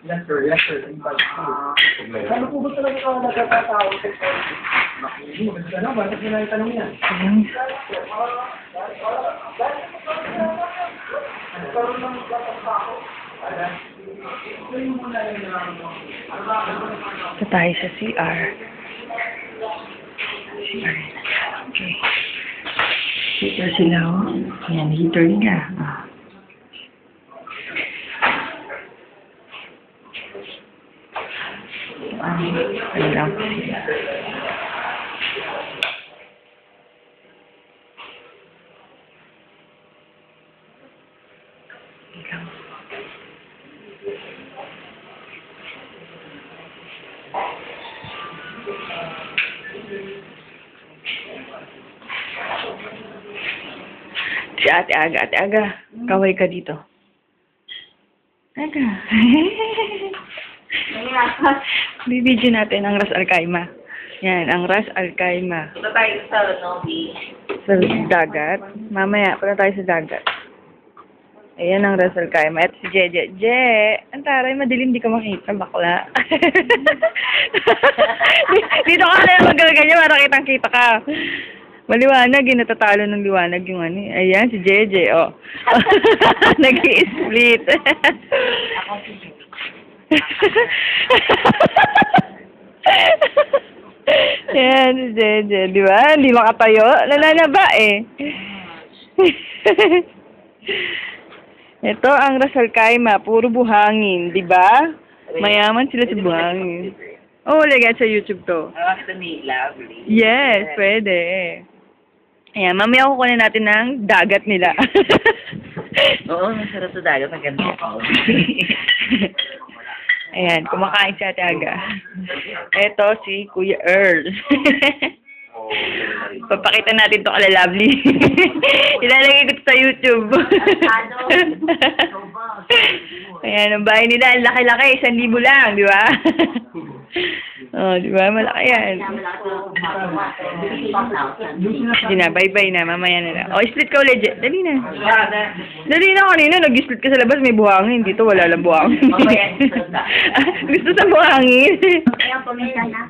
Yes, sir. Yes, sir. Ano po ba talaga ka nagkakatawag sa ito? Maganda na, bakit mo na itanong yan? Ito tayo sa CR. CR. Okay. Heater sila, oh. Ayan, heater nila. Ah. Ano lang po sila. Ilang. Si Ate Aga, kaway ka dito. Aga. Bibidyo natin ang Ras Al Khaimah. Yan, ang Ras Al Khaimah. Punta tayo sa Novi. Sa dagat. Mamaya, punta tayo sa dagat. Ayan ang Ras Al Khaimah. At si Jeje. Ang taray, madilim, di ka makita, bakla. Dito ka na magaganyan para kitang-kita ka. Maliwanag, natatalo ng liwanag yung ano. Ayan, si Jeje, oh. Nag-i-split. Ako si Ayan, si Jeje. Di ba? Hindi makatayo. Nananaba eh. Ito ang Ras Al Khaimah. Puro buhangin. Di ba? Mayaman sila sa buhangin. Oh, lagyan sa YouTube to. ito ni Lovely. Yes, pwede. Ayan, mamaya kukunin natin ng dagat nila. Oo, masarap sa dagat. Ang ganda pa. Ayan, kumakain si Ate Aga. Eto si Kuya Earl. Papakita natin to kala Lovely. Ilalagay ko sa YouTube. Ayan, ang bahay nila, ang laki-laki, 1,000 lang, di ba? Oh, di ba? Malaki yan. Hindi na, bye-bye na, mamaya na lang. Oh, split ka ulit, Jet. Dali na. Dali na kanina, nag-split ka sa labas, may buhangin. Dito, wala lang buhangin. Gusto sa buhangin. Kaya pumunta na.